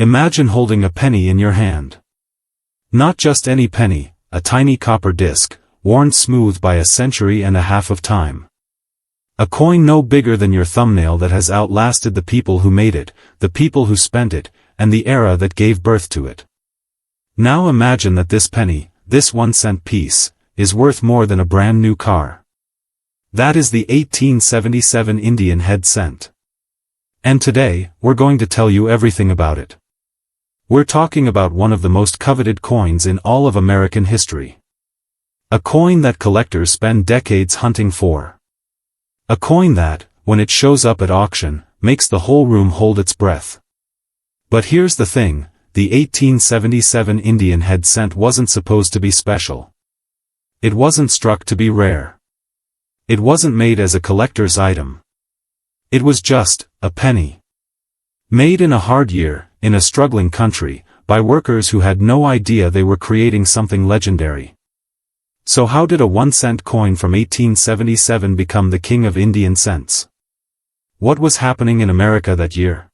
Imagine holding a penny in your hand. Not just any penny, a tiny copper disc, worn smooth by a century and a half of time. A coin no bigger than your thumbnail that has outlasted the people who made it, the people who spent it, and the era that gave birth to it. Now imagine that this penny, this 1-cent piece, is worth more than a brand new car. That is the 1877 Indian head cent. And today, we're going to tell you everything about it. We're talking about one of the most coveted coins in all of American history. A coin that collectors spend decades hunting for. A coin that, when it shows up at auction, makes the whole room hold its breath. But here's the thing, the 1877 Indian head cent wasn't supposed to be special. It wasn't struck to be rare. It wasn't made as a collector's item. It was just a penny. Made in a hard year, in a struggling country, by workers who had no idea they were creating something legendary. So how did a 1-cent coin from 1877 become the king of Indian cents? What was happening in America that year?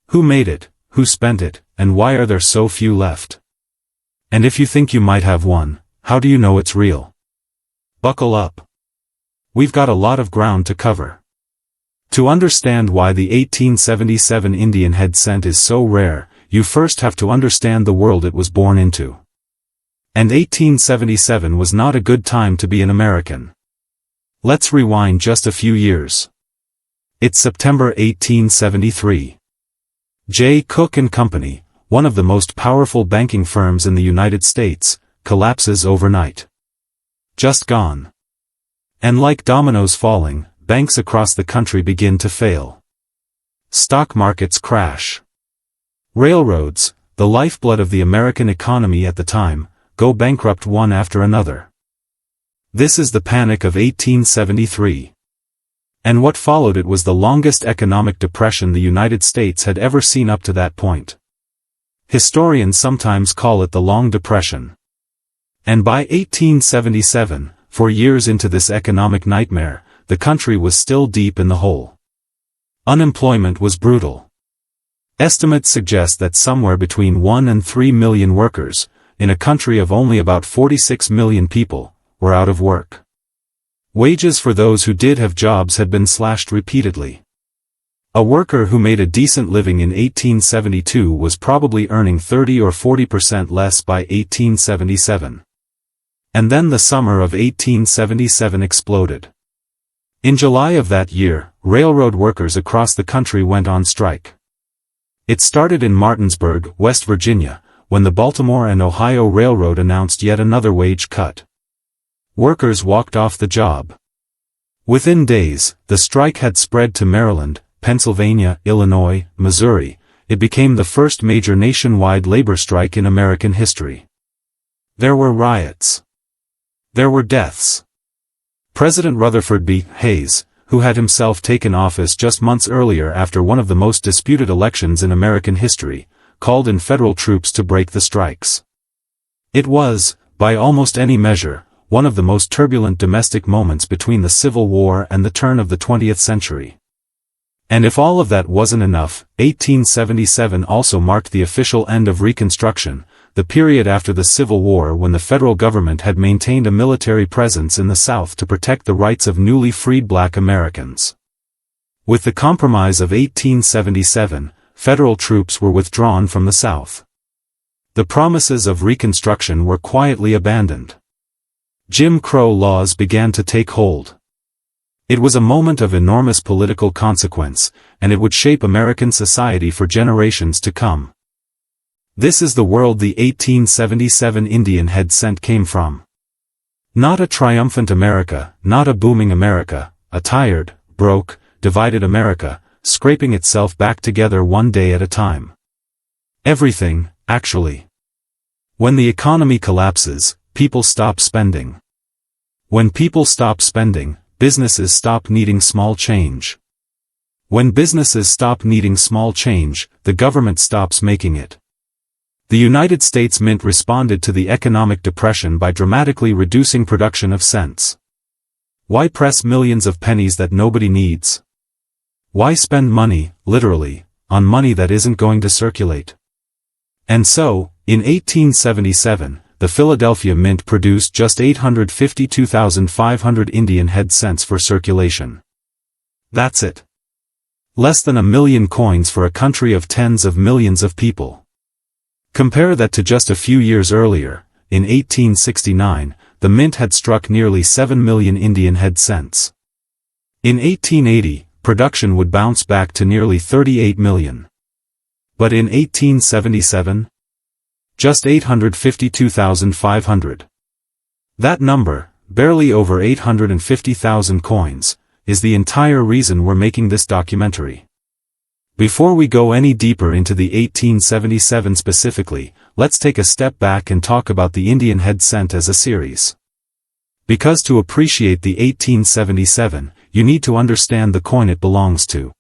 Who made it, who spent it, and why are there so few left? And if you think you might have one, how do you know it's real? Buckle up. We've got a lot of ground to cover. To understand why the 1877 Indian head cent is so rare, you first have to understand the world it was born into. And 1877 was not a good time to be an American. Let's rewind just a few years. It's September 1873. J. Cook & Company, one of the most powerful banking firms in the United States, collapses overnight. Just gone. And like dominoes falling, banks across the country begin to fail. Stock markets crash. Railroads, the lifeblood of the American economy at the time, go bankrupt one after another. This is the Panic of 1873. And what followed it was the longest economic depression the United States had ever seen up to that point. Historians sometimes call it the Long Depression. And by 1877, 4 years into this economic nightmare, the country was still deep in the hole. Unemployment was brutal. Estimates suggest that somewhere between 1 and 3 million workers, in a country of only about 46 million people, were out of work. Wages for those who did have jobs had been slashed repeatedly. A worker who made a decent living in 1872 was probably earning 30 or 40% less by 1877. And then the summer of 1877 exploded. In July of that year, railroad workers across the country went on strike. It started in Martinsburg, West Virginia, when the Baltimore and Ohio Railroad announced yet another wage cut. Workers walked off the job. Within days, the strike had spread to Maryland, Pennsylvania, Illinois, Missouri. It became the first major nationwide labor strike in American history. There were riots. There were deaths. President Rutherford B. Hayes, who had himself taken office just months earlier after one of the most disputed elections in American history, called in federal troops to break the strikes. It was, by almost any measure, one of the most turbulent domestic moments between the Civil War and the turn of the 20th century. And if all of that wasn't enough, 1877 also marked the official end of Reconstruction, the period after the Civil War when the federal government had maintained a military presence in the South to protect the rights of newly freed Black Americans. With the Compromise of 1877, federal troops were withdrawn from the South. The promises of Reconstruction were quietly abandoned. Jim Crow laws began to take hold. It was a moment of enormous political consequence, and it would shape American society for generations to come. This is the world the 1877 Indian head cent came from. Not a triumphant America, not a booming America, a tired, broke, divided America, scraping itself back together one day at a time. Everything, actually. When the economy collapses, people stop spending. When people stop spending, businesses stop needing small change. When businesses stop needing small change, the government stops making it. The United States Mint responded to the economic depression by dramatically reducing production of cents. Why press millions of pennies that nobody needs? Why spend money, literally, on money that isn't going to circulate? And so, in 1877, the Philadelphia Mint produced just 852,500 Indian head cents for circulation. That's it. Less than 1 million coins for a country of tens of millions of people. Compare that to just a few years earlier, in 1869, the Mint had struck nearly 7 million Indian head cents. In 1880, production would bounce back to nearly 38 million. But in 1877? Just 852,500. That number, barely over 850,000 coins, is the entire reason we're making this documentary. Before we go any deeper into the 1877 specifically, let's take a step back and talk about the Indian head cent as a series. Because to appreciate the 1877, you need to understand the coin it belongs to.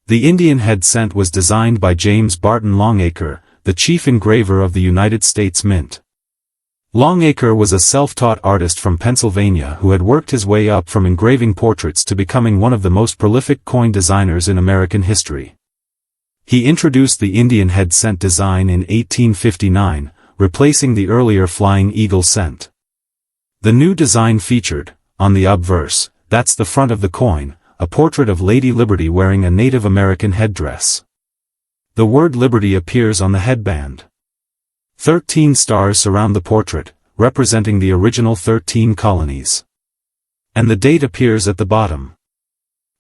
The Indian head cent was designed by James Barton Longacre, the chief engraver of the United States Mint. Longacre was a self-taught artist from Pennsylvania who had worked his way up from engraving portraits to becoming one of the most prolific coin designers in American history. He introduced the Indian head cent design in 1859, replacing the earlier flying eagle cent. The new design featured, on the obverse, that's the front of the coin, a portrait of Lady Liberty wearing a Native American headdress. The word Liberty appears on the headband. 13 stars surround the portrait, representing the original 13 colonies. And the date appears at the bottom.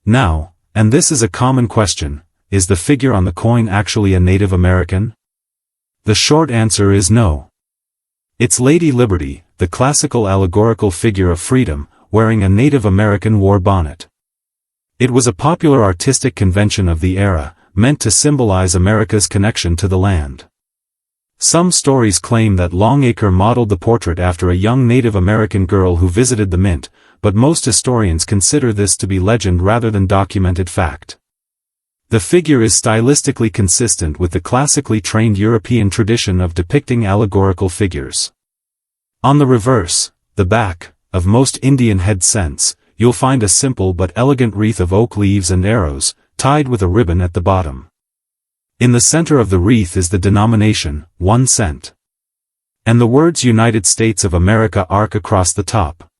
Now, and this is a common question, is the figure on the coin actually a Native American? The short answer is no. It's Lady Liberty, the classical allegorical figure of freedom, wearing a Native American war bonnet. It was a popular artistic convention of the era, meant to symbolize America's connection to the land. Some stories claim that Longacre modeled the portrait after a young Native American girl who visited the Mint, but most historians consider this to be legend rather than documented fact. The figure is stylistically consistent with the classically trained European tradition of depicting allegorical figures. On the reverse, the back, of most Indian head cents, you'll find a simple but elegant wreath of oak leaves and arrows, tied with a ribbon at the bottom. In the center of the wreath is the denomination, 1 cent. And the words United States of America arc across the top.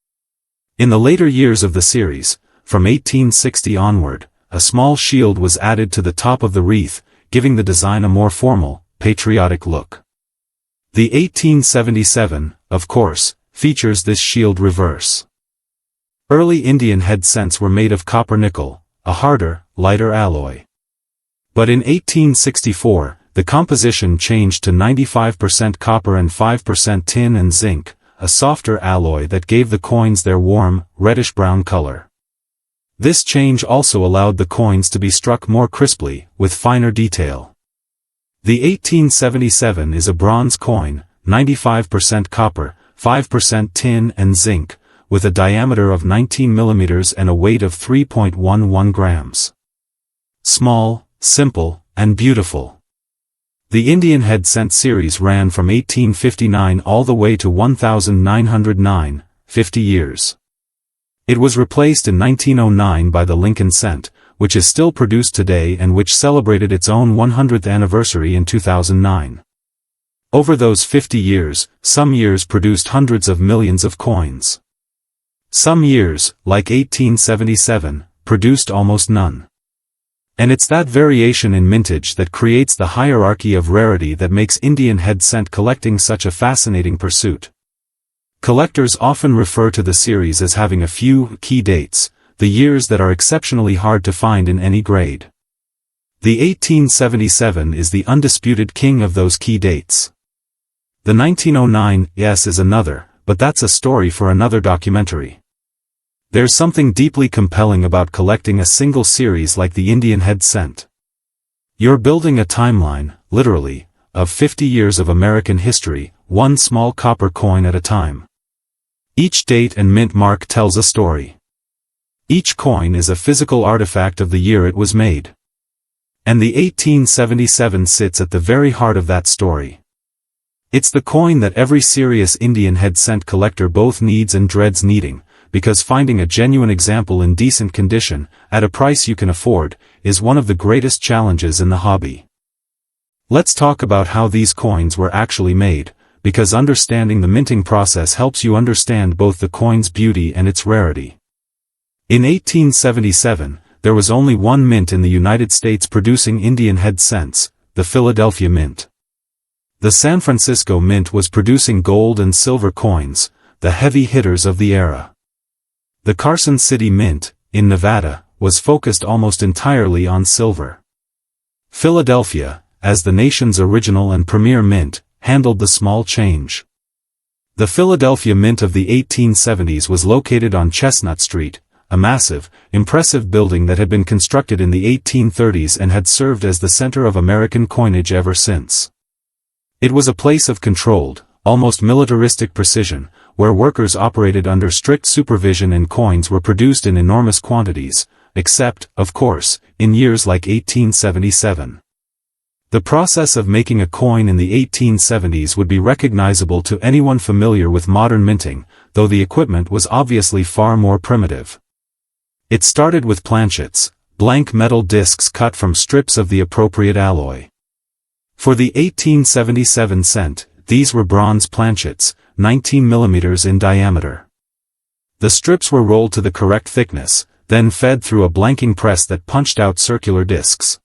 In the later years of the series, from 1860 onward, a small shield was added to the top of the wreath, giving the design a more formal, patriotic look. The 1877, of course, features this shield reverse. Early Indian head cents were made of copper nickel, a harder, lighter alloy. But in 1864, the composition changed to 95% copper and 5% tin and zinc, a softer alloy that gave the coins their warm, reddish-brown color. This change also allowed the coins to be struck more crisply, with finer detail. The 1877 is a bronze coin, 95% copper, 5% tin and zinc, with a diameter of 19 millimeters and a weight of 3.11 grams. Small, simple, and beautiful. The Indian head cent series ran from 1859 all the way to 1909, 50 years. It was replaced in 1909 by the Lincoln cent, which is still produced today and which celebrated its own 100th anniversary in 2009. Over those 50 years, some years produced hundreds of millions of coins. Some years, like 1877, produced almost none. And it's that variation in mintage that creates the hierarchy of rarity that makes Indian head cent collecting such a fascinating pursuit. Collectors often refer to the series as having a few key dates, the years that are exceptionally hard to find in any grade. The 1877 is the undisputed king of those key dates. The 1909, yes, is another, but that's a story for another documentary. There's something deeply compelling about collecting a single series like the Indian head cent. You're building a timeline, literally, of 50 years of American history, one small copper coin at a time. Each date and mint mark tells a story. Each coin is a physical artifact of the year it was made. And the 1877 sits at the very heart of that story. It's the coin that every serious Indian head cent collector both needs and dreads needing, because finding a genuine example in decent condition, at a price you can afford, is one of the greatest challenges in the hobby. Let's talk about how these coins were actually made, because understanding the minting process helps you understand both the coin's beauty and its rarity. In 1877, there was only one mint in the United States producing Indian head cents, the Philadelphia Mint. The San Francisco Mint was producing gold and silver coins, the heavy hitters of the era. The Carson City Mint, in Nevada, was focused almost entirely on silver. Philadelphia, as the nation's original and premier mint, handled the small change. The Philadelphia Mint of the 1870s was located on Chestnut Street, a massive, impressive building that had been constructed in the 1830s and had served as the center of American coinage ever since. It was a place of controlled, almost militaristic precision, where workers operated under strict supervision and coins were produced in enormous quantities, except, of course, in years like 1877. The process of making a coin in the 1870s would be recognizable to anyone familiar with modern minting, though the equipment was obviously far more primitive. It started with planchets, blank metal discs cut from strips of the appropriate alloy. For the 1877 cent, these were bronze planchets, 19 mm in diameter. The strips were rolled to the correct thickness, then fed through a blanking press that punched out circular discs.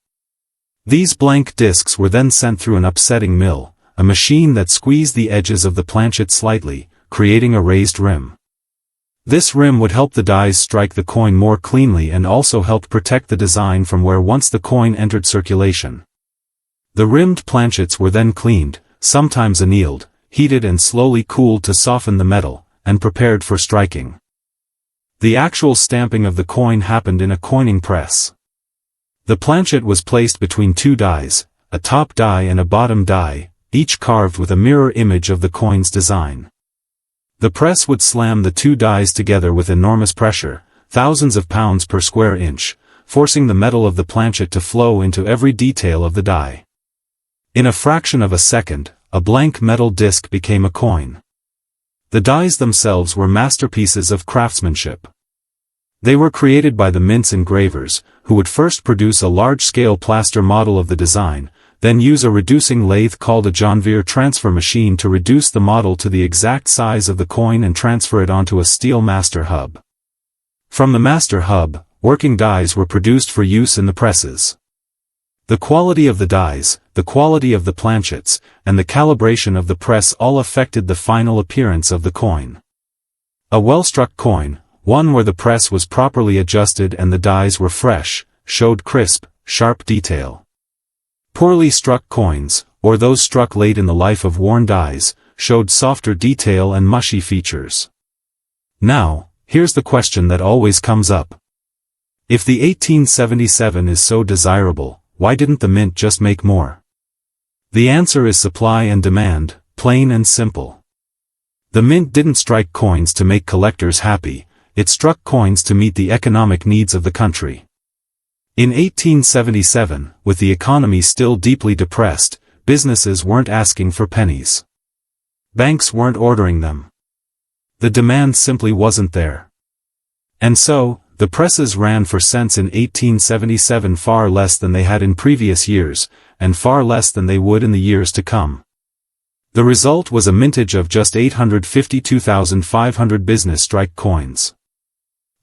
These blank discs were then sent through an upsetting mill, a machine that squeezed the edges of the planchet slightly, creating a raised rim. This rim would help the dies strike the coin more cleanly and also helped protect the design from where once the coin entered circulation. The rimmed planchets were then cleaned, sometimes annealed, heated and slowly cooled to soften the metal, and prepared for striking. The actual stamping of the coin happened in a coining press. The planchet was placed between two dies, a top die and a bottom die, each carved with a mirror image of the coin's design. The press would slam the two dies together with enormous pressure, thousands of pounds per square inch, forcing the metal of the planchet to flow into every detail of the die. In a fraction of a second, a blank metal disc became a coin. The dies themselves were masterpieces of craftsmanship. They were created by the mint's engravers, who would first produce a large-scale plaster model of the design, then use a reducing lathe called a Jonvier transfer machine to reduce the model to the exact size of the coin and transfer it onto a steel master hub. From the master hub, working dies were produced for use in the presses. The quality of the dies, the quality of the planchets, and the calibration of the press all affected the final appearance of the coin. A well-struck coin, one where the press was properly adjusted and the dies were fresh, showed crisp, sharp detail. Poorly struck coins, or those struck late in the life of worn dies, showed softer detail and mushy features. Now, here's the question that always comes up. If the 1877 is so desirable, why didn't the mint just make more? The answer is supply and demand, plain and simple. The mint didn't strike coins to make collectors happy, it struck coins to meet the economic needs of the country. In 1877, with the economy still deeply depressed, businesses weren't asking for pennies. Banks weren't ordering them. The demand simply wasn't there. And so, the presses ran for cents in 1877, far less than they had in previous years, and far less than they would in the years to come. The result was a mintage of just 852,500 business strike coins.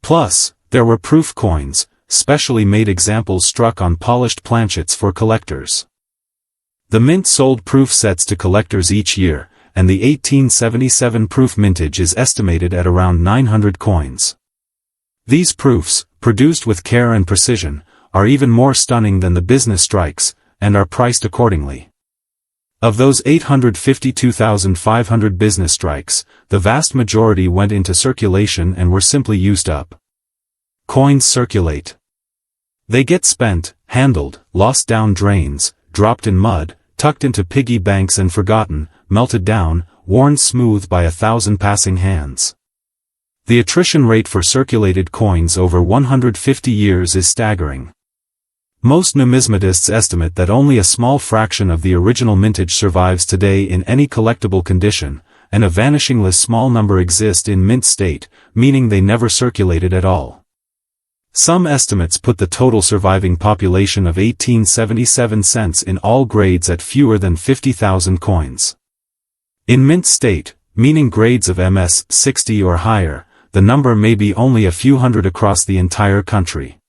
Plus, there were proof coins, specially made examples struck on polished planchets for collectors. The mint sold proof sets to collectors each year, and the 1877 proof mintage is estimated at around 900 coins. These proofs, produced with care and precision, are even more stunning than the business strikes, and are priced accordingly. Of those 852,500 business strikes, the vast majority went into circulation and were simply used up. Coins circulate. They get spent, handled, lost down drains, dropped in mud, tucked into piggy banks and forgotten, melted down, worn smooth by 1,000 passing hands. The attrition rate for circulated coins over 150 years is staggering. Most numismatists estimate that only a small fraction of the original mintage survives today in any collectible condition, and a vanishingly small number exist in mint state, meaning they never circulated at all. Some estimates put the total surviving population of 1877 cents in all grades at fewer than 50,000 coins. In mint state, meaning grades of MS 60 or higher, the number may be only a few hundred across the entire country.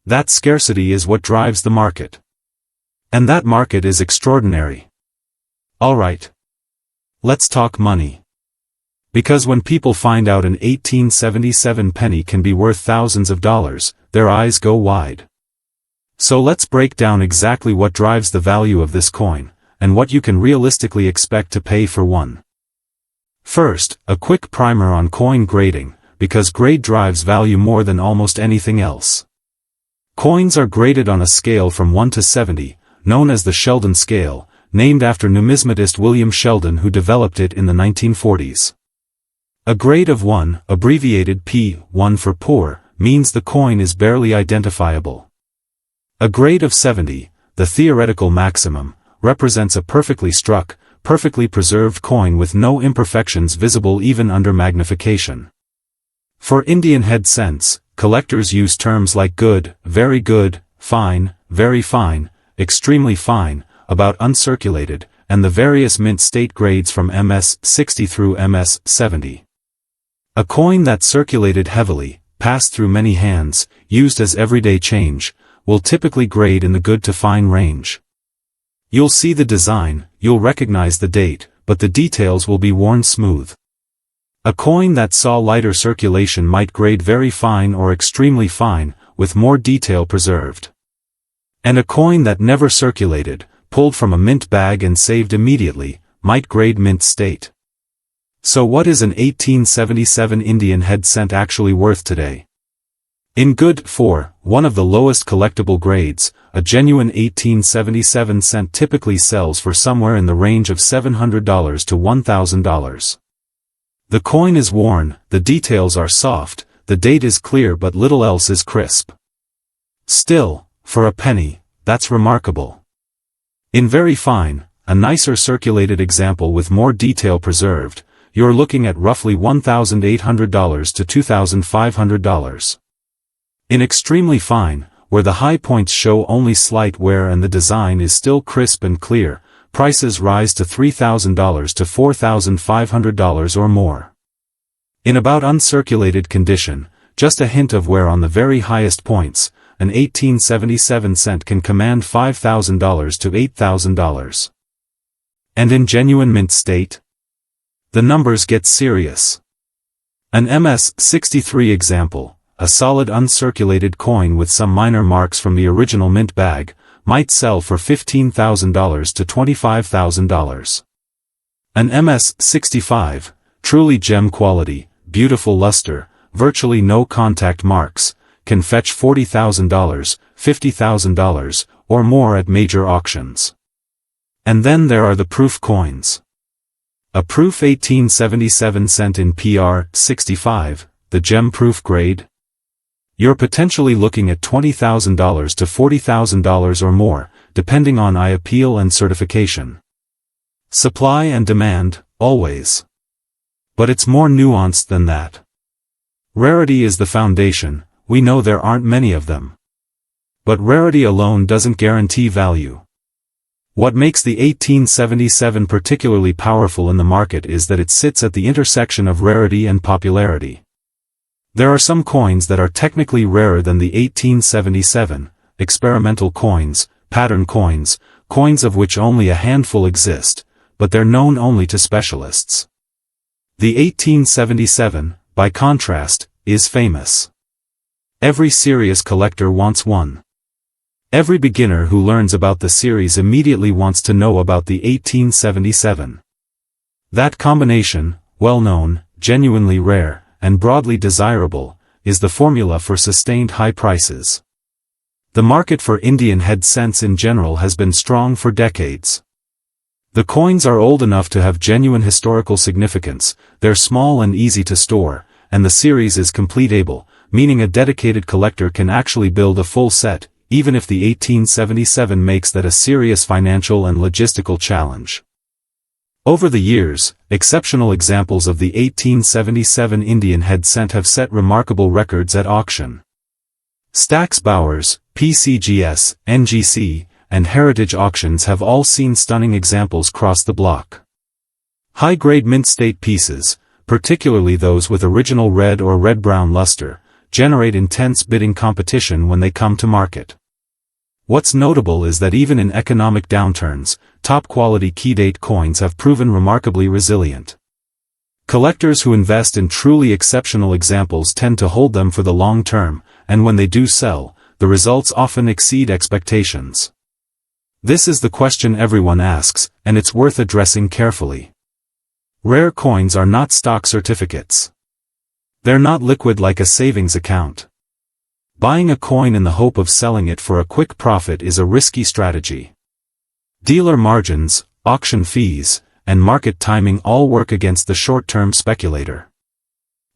That scarcity is what drives the market. And that market is extraordinary. Alright. Let's talk money. Because when people find out an 1877 penny can be worth thousands of dollars, their eyes go wide. So let's break down exactly what drives the value of this coin, and what you can realistically expect to pay for one. First, a quick primer on coin grading, because grade drives value more than almost anything else. Coins are graded on a scale from 1 to 70, known as the Sheldon scale, named after numismatist William Sheldon who developed it in the 1940s. A grade of 1, abbreviated P1 for poor, means the coin is barely identifiable. A grade of 70, the theoretical maximum, represents a perfectly struck, perfectly preserved coin with no imperfections visible even under magnification. For Indian head cents, collectors use terms like good, very good, fine, very fine, extremely fine, about uncirculated, and the various mint state grades from MS 60 through MS 70. A coin that circulated heavily, passed through many hands, used as everyday change, will typically grade in the good to fine range. You'll see the design, you'll recognize the date, but the details will be worn smooth. A coin that saw lighter circulation might grade very fine or extremely fine, with more detail preserved. And a coin that never circulated, pulled from a mint bag and saved immediately, might grade mint state. So what is an 1877 Indian head cent actually worth today? In good for one of the lowest collectible grades, a genuine 1877 cent typically sells for somewhere in the range of $700 to $1,000. The coin is worn, the details are soft, the date is clear but little else is crisp. Still, for a penny, that's remarkable. In very fine, a nicer circulated example with more detail preserved, you're looking at roughly $1,800 to $2,500. In extremely fine, where the high points show only slight wear and the design is still crisp and clear, prices rise to $3,000 to $4,500 or more. In about uncirculated condition, just a hint of wear on the very highest points, an 1877 cent can command $5,000 to $8,000. And in genuine mint state? The numbers get serious. An MS 63 example, a solid uncirculated coin with some minor marks from the original mint bag, might sell for $15,000 to $25,000. An MS 65, truly gem quality, beautiful luster, virtually no contact marks, can fetch $40,000, $50,000, or more at major auctions. And then there are the proof coins. A proof 1877 cent in PR 65, the gem-proof grade? You're potentially looking at $20,000 to $40,000 or more, depending on eye appeal and certification. Supply and demand, always. But it's more nuanced than that. Rarity is the foundation, we know there aren't many of them. But rarity alone doesn't guarantee value. What makes the 1877 particularly powerful in the market is that it sits at the intersection of rarity and popularity. There are some coins that are technically rarer than the 1877, experimental coins, pattern coins, coins of which only a handful exist, but they're known only to specialists. The 1877, by contrast, is famous. Every serious collector wants one. Every beginner who learns about the series immediately wants to know about the 1877. That combination, well-known, genuinely rare, and broadly desirable, is the formula for sustained high prices. The market for Indian head cents in general has been strong for decades. The coins are old enough to have genuine historical significance, they're small and easy to store, and the series is completable, meaning a dedicated collector can actually build a full set, even if the 1877 makes that a serious financial and logistical challenge. Over the years, exceptional examples of the 1877 Indian head cent have set remarkable records at auction. Stax Bowers, PCGS, NGC, and Heritage Auctions have all seen stunning examples cross the block. High-grade mint state pieces, particularly those with original red or red-brown luster, generate intense bidding competition when they come to market. What's notable is that even in economic downturns, top-quality key-date coins have proven remarkably resilient. Collectors who invest in truly exceptional examples tend to hold them for the long term, and when they do sell, the results often exceed expectations. This is the question everyone asks, and it's worth addressing carefully. Rare coins are not stock certificates. They're not liquid like a savings account. Buying a coin in the hope of selling it for a quick profit is a risky strategy. Dealer margins, auction fees, and market timing all work against the short-term speculator.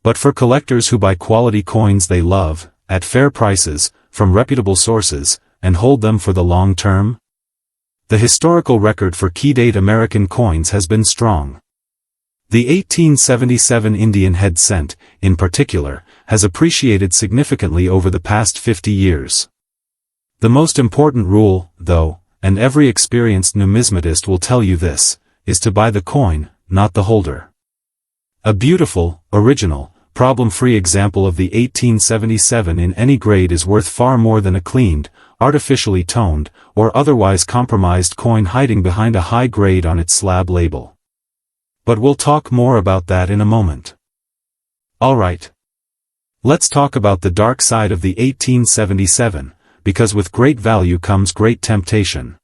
But for collectors who buy quality coins they love, at fair prices, from reputable sources, and hold them for the long term, the historical record for key-date American coins has been strong. The 1877 Indian head cent, in particular, has appreciated significantly over the past 50 years. The most important rule, though, and every experienced numismatist will tell you this, is to buy the coin, not the holder. A beautiful, original, problem-free example of the 1877 in any grade is worth far more than a cleaned, artificially toned, or otherwise compromised coin hiding behind a high grade on its slab label. But we'll talk more about that in a moment. Alright. Let's talk about the dark side of the 1877, because with great value comes great temptation.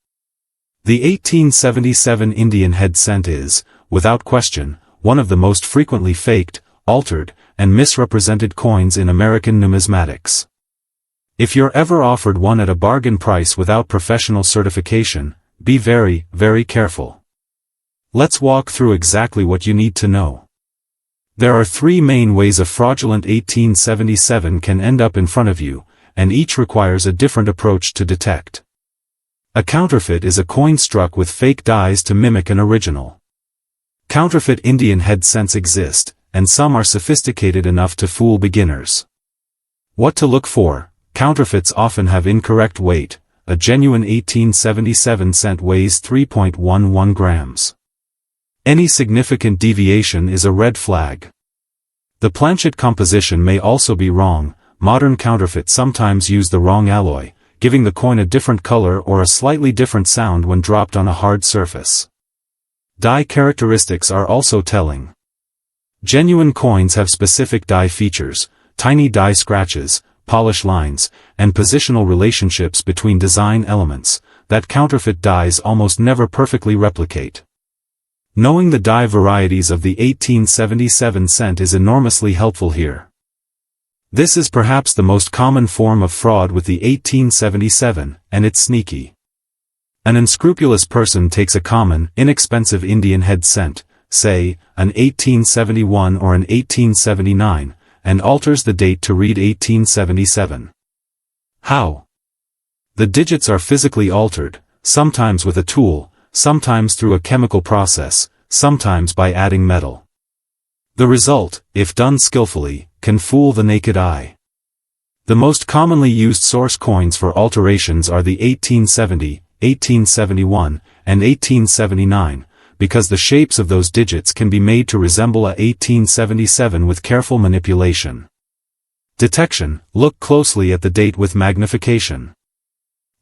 The 1877 Indian head cent is, without question, one of the most frequently faked, altered, and misrepresented coins in American numismatics. If you're ever offered one at a bargain price without professional certification, be very, very careful. Let's walk through exactly what you need to know. There are three main ways a fraudulent 1877 can end up in front of you, and each requires a different approach to detect. A counterfeit is a coin struck with fake dies to mimic an original. Counterfeit Indian head cents exist, and some are sophisticated enough to fool beginners. What to look for? Counterfeits often have incorrect weight. A genuine 1877 cent weighs 3.11 grams. Any significant deviation is a red flag. The planchet composition may also be wrong. Modern counterfeits sometimes use the wrong alloy, giving the coin a different color or a slightly different sound when dropped on a hard surface. Die characteristics are also telling. Genuine coins have specific die features, tiny die scratches, polish lines, and positional relationships between design elements, that counterfeit dies almost never perfectly replicate. Knowing the die varieties of the 1877 cent is enormously helpful here. This is perhaps the most common form of fraud with the 1877, and it's sneaky. An unscrupulous person takes a common, inexpensive Indian head cent, say, an 1871 or an 1879, and alters the date to read 1877. How? The digits are physically altered, sometimes with a tool, sometimes through a chemical process, sometimes by adding metal. The result, if done skillfully, can fool the naked eye. The most commonly used source coins for alterations are the 1870, 1871, and 1879, because the shapes of those digits can be made to resemble a 1877 with careful manipulation. Detection: look closely at the date with magnification.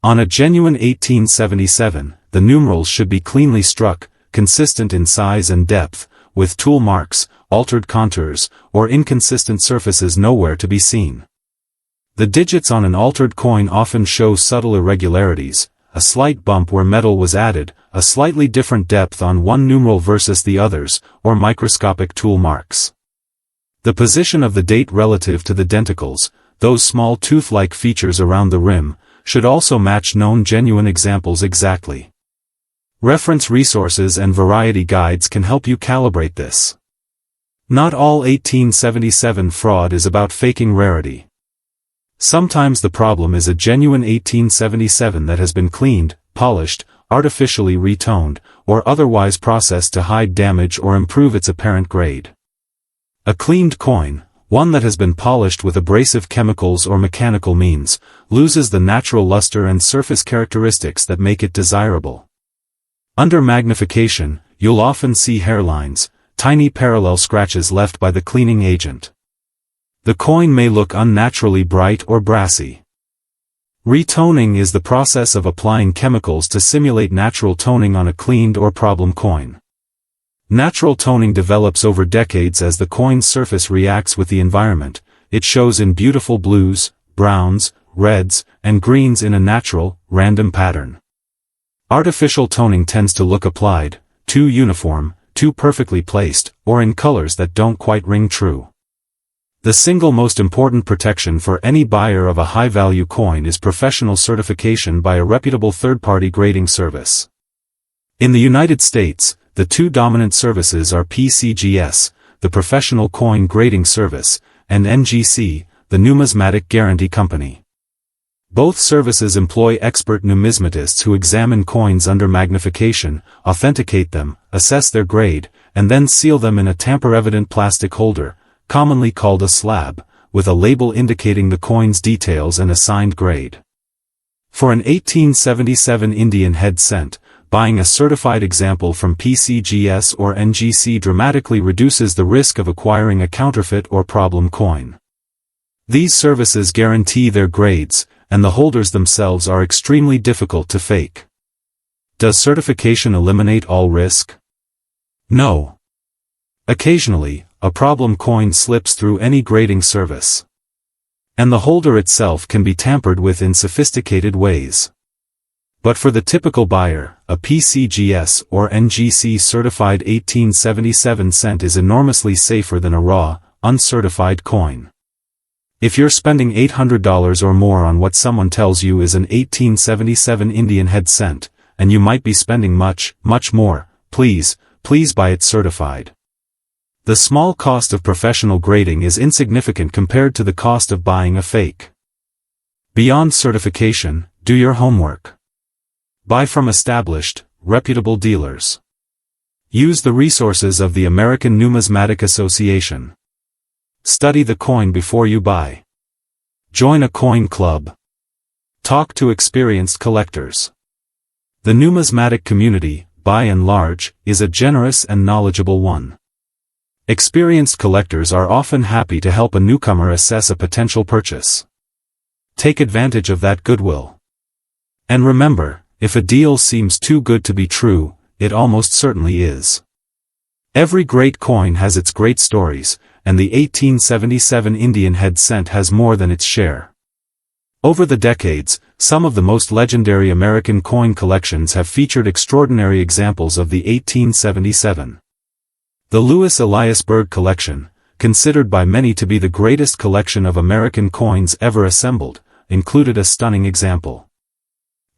On a genuine 1877, the numerals should be cleanly struck, consistent in size and depth, with tool marks, altered contours, or inconsistent surfaces nowhere to be seen. The digits on an altered coin often show subtle irregularities, a slight bump where metal was added, a slightly different depth on one numeral versus the others, or microscopic tool marks. The position of the date relative to the denticles, those small tooth-like features around the rim, should also match known genuine examples exactly. Reference resources and variety guides can help you calibrate this. Not all 1877 fraud is about faking rarity. Sometimes the problem is a genuine 1877 that has been cleaned, polished, artificially retoned, or otherwise processed to hide damage or improve its apparent grade. A cleaned coin, One that has been polished with abrasive chemicals or mechanical means, loses the natural luster and surface characteristics that make it desirable. Under magnification, you'll often see hairlines, tiny parallel scratches left by the cleaning agent. The coin may look unnaturally bright or brassy. Retoning is the process of applying chemicals to simulate natural toning on a cleaned or problem coin. Natural toning develops over decades as the coin's surface reacts with the environment. It shows in beautiful blues, browns, reds, and greens in a natural, random pattern. Artificial toning tends to look applied, too uniform, too perfectly placed, or in colors that don't quite ring true. The single most important protection for any buyer of a high-value coin is professional certification by a reputable third-party grading service. In the United States, the two dominant services are PCGS, the Professional Coin Grading Service, and NGC, the Numismatic Guarantee Company. Both services employ expert numismatists who examine coins under magnification, authenticate them, assess their grade, and then seal them in a tamper-evident plastic holder, commonly called a slab, with a label indicating the coin's details and assigned grade. For an 1877 Indian head cent, buying a certified example from PCGS or NGC dramatically reduces the risk of acquiring a counterfeit or problem coin. These services guarantee their grades, and the holders themselves are extremely difficult to fake. Does certification eliminate all risk? No. Occasionally, a problem coin slips through any grading service. And the holder itself can be tampered with in sophisticated ways. But for the typical buyer, a PCGS or NGC certified 1877 cent is enormously safer than a raw, uncertified coin. If you're spending $800 or more on what someone tells you is an 1877 Indian head cent, and you might be spending much, much more, please buy it certified. The small cost of professional grading is insignificant compared to the cost of buying a fake. Beyond certification, do your homework. Buy from established, reputable dealers. Use the resources of the American Numismatic Association. Study the coin before you buy. Join a coin club. Talk to experienced collectors. The numismatic community, by and large, is a generous and knowledgeable one. Experienced collectors are often happy to help a newcomer assess a potential purchase. Take advantage of that goodwill. And remember, if a deal seems too good to be true, it almost certainly is. Every great coin has its great stories, and the 1877 Indian head cent has more than its share. Over the decades, some of the most legendary American coin collections have featured extraordinary examples of the 1877. The Louis Eliasberg collection, considered by many to be the greatest collection of American coins ever assembled, included a stunning example.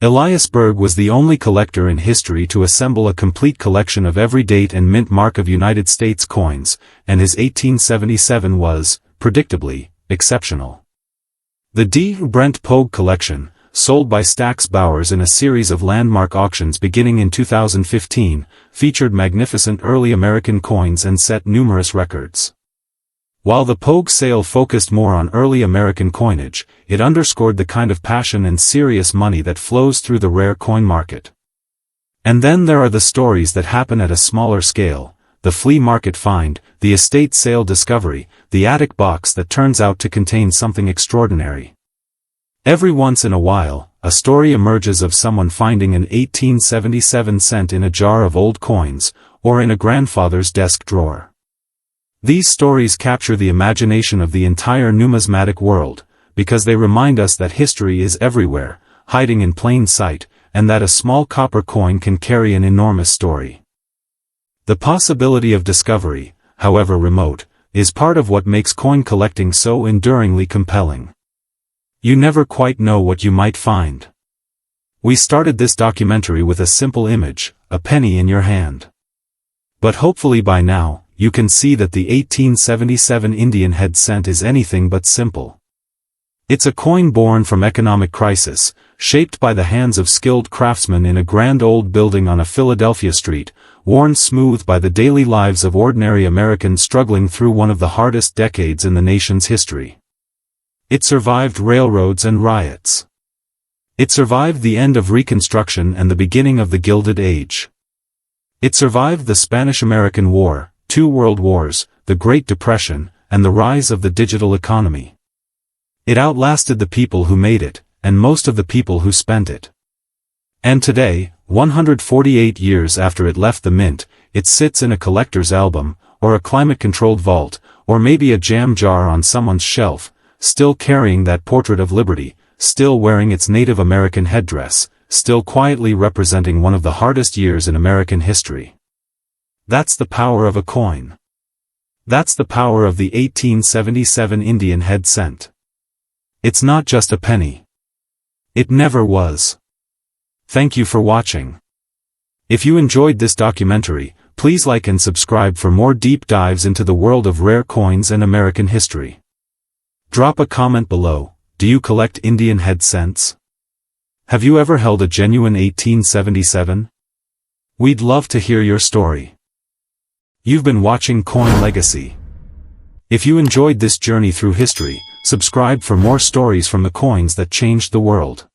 Eliasberg was the only collector in history to assemble a complete collection of every date and mint mark of United States coins, and his 1877 was, predictably, exceptional. The D. Brent Pogue collection, sold by Stax Bowers in a series of landmark auctions beginning in 2015, featured magnificent early American coins and set numerous records. While the Pogue sale focused more on early American coinage, it underscored the kind of passion and serious money that flows through the rare coin market. And then there are the stories that happen at a smaller scale, the flea market find, the estate sale discovery, the attic box that turns out to contain something extraordinary. Every once in a while, a story emerges of someone finding an 1877 cent in a jar of old coins, or in a grandfather's desk drawer. These stories capture the imagination of the entire numismatic world, because they remind us that history is everywhere, hiding in plain sight, and that a small copper coin can carry an enormous story. The possibility of discovery, however remote, is part of what makes coin collecting so enduringly compelling. You never quite know what you might find. We started this documentary with a simple image, a penny in your hand. But hopefully by now, you can see that the 1877 Indian head cent is anything but simple. It's a coin born from economic crisis, shaped by the hands of skilled craftsmen in a grand old building on a Philadelphia street, worn smooth by the daily lives of ordinary Americans struggling through one of the hardest decades in the nation's history. It survived railroads and riots. It survived the end of Reconstruction and the beginning of the Gilded Age. It survived the Spanish-American War, 2 world wars, the Great Depression, and the rise of the digital economy. It outlasted the people who made it, and most of the people who spent it. And today, 148 years after it left the mint, it sits in a collector's album, or a climate-controlled vault, or maybe a jam jar on someone's shelf, still carrying that portrait of liberty, still wearing its Native American headdress, still quietly representing one of the hardest years in American history. That's the power of a coin. That's the power of the 1877 Indian head cent. It's not just a penny. It never was. Thank you for watching. If you enjoyed this documentary, please like and subscribe for more deep dives into the world of rare coins and American history. Drop a comment below. Do you collect Indian head cents? Have you ever held a genuine 1877? We'd love to hear your story. You've been watching Coin Legacy. If you enjoyed this journey through history, subscribe for more stories from the coins that changed the world.